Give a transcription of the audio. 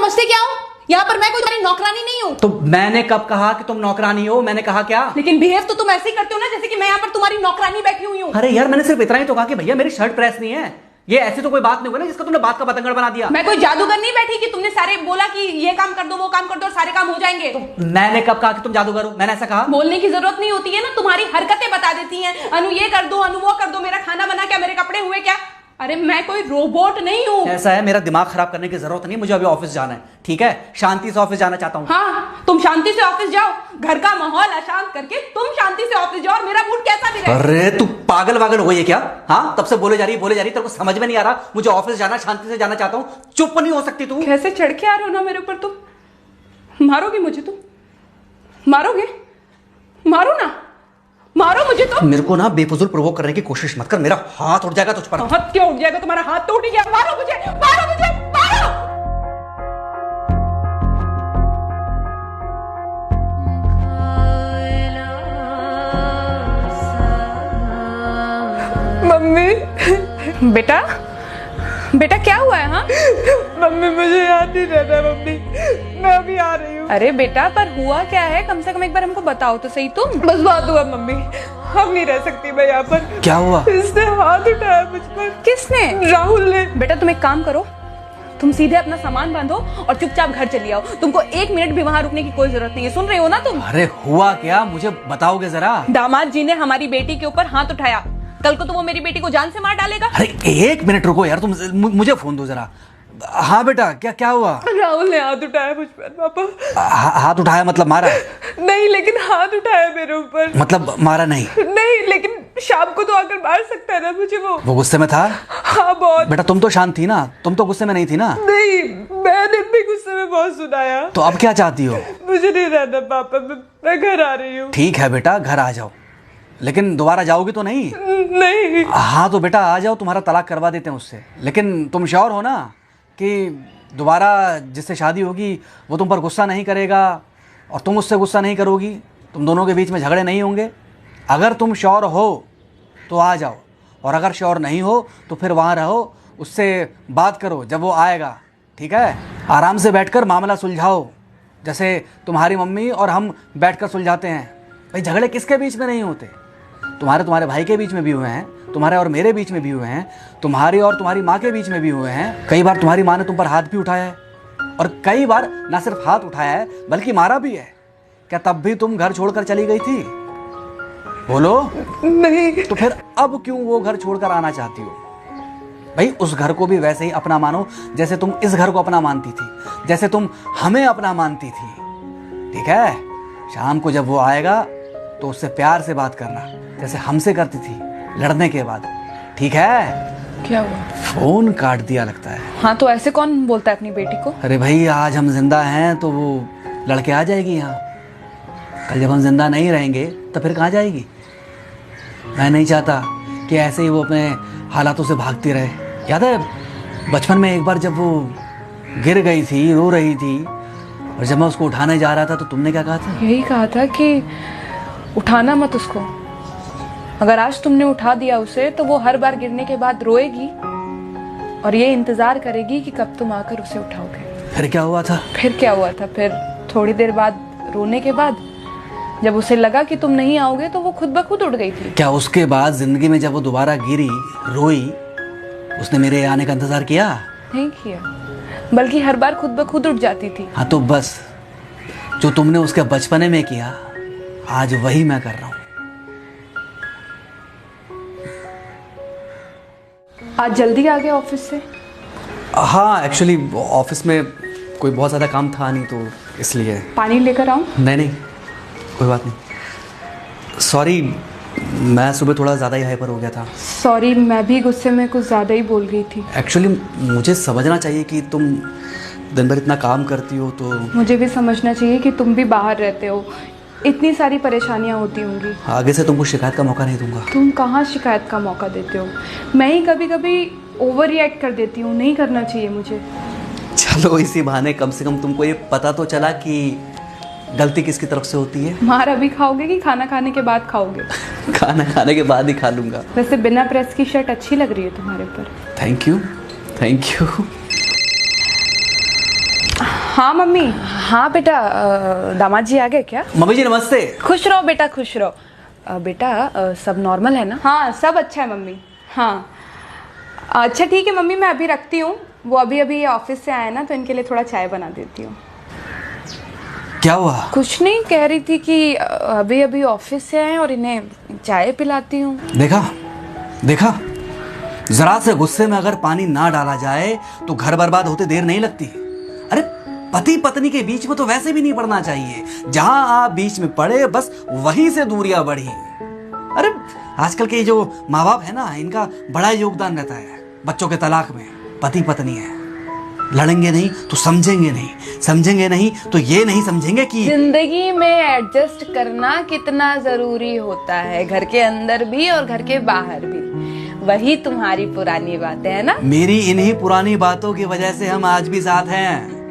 समझते क्या हो? यहाँ पर मैं कोई तुम्हारी नौकरानी नहीं हूँ। तो मैंने कब कहा कि तुम नौकरानी हो? मैंने कहा क्या? लेकिन बिहेव तो तुम ऐसे ही करते हो ना जैसे कि मैं यहाँ पर तुम्हारी नौकरानी बैठी हुई हूँ। अरे यार, मैंने सिर्फ इतना ही तो कहा कि भैया मेरी शर्ट प्रेस नहीं है। ये ऐसी तो कोई बात नहीं हुई ना जिसका तुमने बात का बतंगड़ बना दिया। मैं कोई जादूगर नहीं बैठी कि तुमने सारे बोला कि ये काम कर दो वो काम कर दो और सारे काम हो जाएंगे। मैंने कब कहा कि तुम जादूगर हो? मैंने ऐसा कहा? बोलने की जरूरत नहीं होती है ना, तुम्हारी हरकतें बता देती हैं। अनु ये कर दो, अनु वो कर दो, मेरा खाना बना क्या, मेरे कपड़े हुए क्या। अरे मैं कोई रोबोट नहीं हूँ। ऐसा है, मेरा दिमाग खराब करने की जरूरत नहीं, मुझे अभी ऑफिस जाना है। ठीक है, शांति से ऑफिस जाना चाहता हूँ। हाँ, तुम शांति से ऑफिस जाओ, घर का माहौल अशांत करके तुम शांति से ऑफिस जाओ और मेरा मूड कैसा भी रहे। अरे तू पागल वागल हो गई है क्या? हाँ, तब से बोले जा रही तेरे को समझ में नहीं आ रहा। मुझे ऑफिस जाना, शांति से जाना चाहता हूँ। चुप नहीं हो सकती तू? कैसे चढ़ के आ रहे हो ना मेरे ऊपर। तुम मारोगे मुझे? तुम मारोगे? मारो ना, मारो मुझे। तो मेरे को ना बेफजूल प्रोवोक करने की कोशिश मत कर, मेरा हाथ उठ जाएगा तुझ पर। हाथ क्यों उठ जाएगा? तुम्हारा हाथ तो उठ गया। मारो मुझे, मारो मुझे, मारो। मम्मी। बेटा, बेटा क्या हुआ है? हाँ मम्मी मुझे याद नहीं रहता मम्मी, मैं अभी आ रही हूँ। अरे बेटा, पर हुआ क्या है? कम से कम एक बार हमको बताओ तो सही। तुम बस बात हुआ मम्मी, हम नहीं रह सकती मैं यहाँ पर। क्या हुआ? इसने हाथ उठाया मुझ पर। किसने? राहुल ने। बेटा तुम एक काम करो, तुम सीधे अपना सामान बांधो और चुपचाप घर चली आओ। तुमको 1 मिनट भी वहां रुकने की कोई जरूरत नहीं है। सुन रहे हो ना तुम? अरे हुआ क्या, मुझे बताओगे जरा? दामाद जी ने हमारी बेटी के ऊपर हाथ उठाया। कल को तो वो मेरी बेटी को जान से मार डालेगा। अरे 1 मिनट रुको यार, तुम मुझे फोन दो जरा। हाँ बेटा, क्या हुआ? राहुल ने हाथ उठाया मुझ पर पापा। हाथ उठाया मतलब मारा? नहीं, लेकिन हाथ उठाया मेरे ऊपर। मतलब मारा नहीं? नहीं, लेकिन शाम को तो आकर मार सकता है ना मुझे वो गुस्से में था? हाँ बहुत। बेटा तुम तो शांत थी ना, तुम तो गुस्से में नहीं थी ना? नहीं, मैंने भी गुस्से में बहुत सुनाया। तो अब क्या चाहती हो? मुझे नहीं रहना पापा, मैं घर आ रही हूँ। ठीक है बेटा, घर आ जाओ, लेकिन दोबारा जाओगी तो नहीं? नहीं। हाँ तो बेटा आ जाओ, तुम्हारा तलाक करवा देते हैं उससे। लेकिन तुम श्योर हो ना कि दोबारा जिससे शादी होगी वो तुम पर गुस्सा नहीं करेगा और तुम उससे गुस्सा नहीं करोगी, तुम दोनों के बीच में झगड़े नहीं होंगे? अगर तुम श्योर हो तो आ जाओ, और अगर श्योर नहीं हो तो फिर वहाँ रहो, उससे बात करो जब वो आएगा। ठीक है, आराम से बैठकर मामला सुलझाओ, जैसे तुम्हारी मम्मी और हम बैठकर सुलझाते हैं। भाई झगड़े किसके बीच में नहीं होते? तुम्हारे भाई के बीच में भी हुए हैं, तुम्हारे और मेरे बीच में भी हुए हैं, तुम्हारी और तुम्हारी माँ के बीच में भी हुए हैं। कई बार तुम्हारी माँ ने तुम पर हाथ भी उठाया है, और कई बार ना सिर्फ हाथ उठाया है बल्कि मारा भी है। क्या तब भी तुम घर छोड़कर चली गई थी? बोलो। नहीं। तो फिर अब क्यों वो घर छोड़कर आना चाहती हो? भाई उस घर को भी वैसे ही अपना मानो जैसे तुम इस घर को अपना मानती थी, जैसे तुम हमें अपना मानती थी। ठीक है, शाम को जब वो आएगा तो उससे प्यार से बात करना, जैसे हमसे करती थी लड़ने के बाद। ठीक है? क्या हुआ? फोन काट दिया लगता है। हाँ तो ऐसे कौन बोलता है अपनी बेटी को? अरे भाई आज हम जिंदा हैं तो वो लड़के आ जाएगी यहाँ, कल जब हम जिंदा नहीं रहेंगे तो फिर कहाँ जाएगी? मैं नहीं चाहता कि ऐसे ही वो अपने हालातों से भागती रहे। याद है बचपन में एक बार जब वो गिर गई थी, रो रही थी, और जब मैं उसको उठाने जा रहा था तो तुमने क्या कहा था? यही कहा था कि उठाना मत उसको। अगर आज तुमने उठा दिया उसे तो वो हर बार गिरने के बाद रोएगी और ये इंतजार करेगी कि कब तुम आकर उसे उठाओगे। फिर क्या हुआ था? फिर क्या हुआ था? फिर थोड़ी देर बाद रोने के बाद जब उसे लगा कि तुम नहीं आओगे तो वो खुद ब खुद उड़ गई थी। क्या उसके बाद जिंदगी में जब वो दोबारा गिरी, रोई, उसने मेरे आने का इंतजार किया? नहीं किया, बल्कि हर बार खुद ब खुद उठ जाती थी। हाँ तो बस जो तुमने उसके बचपने में किया आज वही मैं कर रहा हूँ। आज जल्दी आ गए ऑफिस से? हाँ एक्चुअली ऑफिस में कोई बहुत ज़्यादा काम था नहीं तो इसलिए। पानी लेकर आऊं? नहीं कोई बात नहीं, सॉरी मैं सुबह थोड़ा ज़्यादा ही हाइपर हो गया था। सॉरी, मैं भी गुस्से में कुछ ज़्यादा ही बोल गई थी। एक्चुअली मुझे समझना चाहिए कि तुम दिन भर इतना काम करती हो तो मुझे भी समझना चाहिए कि तुम भी बाहर रहते हो, इतनी सारी परेशानियां होती होंगी। आगे से तुमको शिकायत का मौका नहीं दूंगा। तुम कहाँ शिकायत का मौका देते हो? मैं ही कभी कभी ओवर रिएक्ट कर देती हूँ, नहीं करना चाहिए मुझे। चलो इसी बहाने कम से कम तुमको ये पता तो चला कि गलती किसकी तरफ से होती है। मार अभी खाओगे कि खाना खाने के बाद खाओगे? खाना खाने के बाद ही खा लूंगा। वैसे बिना प्रेस की शर्ट अच्छी लग रही है तुम्हारे ऊपर। Thank you. हाँ मम्मी। हाँ बेटा, दामाद जी आ गए क्या? मम्मी जी नमस्ते। खुश रहो बेटा, खुश रहो। बेटा सब नॉर्मल है ना? हाँ सब अच्छा है मम्मी। हाँ अच्छा ठीक है मम्मी, मैं अभी रखती हूँ। वो अभी अभी ऑफिस से आए ना, तो इनके लिए थोड़ा चाय बना देती हूँ। क्या हुआ? कुछ नहीं, कह रही थी कि अभी अभी ऑफिस से आए और इन्हें चाय पिलाती हूँ। देखा देखा, जरा से गुस्से में अगर पानी ना डाला जाए तो घर बर्बाद होते देर नहीं लगती। अरे पति पत्नी के बीच में तो वैसे भी नहीं पड़ना चाहिए। जहां आप बीच में पड़े बस वहीं से दूरियां बढ़ी। अरे आजकल के जो माँ बाप है ना, इनका बड़ा योगदान रहता है बच्चों के तलाक में। पति पत्नी है, लड़ेंगे नहीं तो समझेंगे नहीं, समझेंगे नहीं तो ये नहीं समझेंगे कि जिंदगी में एडजस्ट करना कितना जरूरी होता है, घर के अंदर भी और घर के बाहर भी। वही तुम्हारी पुरानी बातें है ना। मेरी इन्हीं पुरानी बातों की वजह से हम आज भी साथ हैं।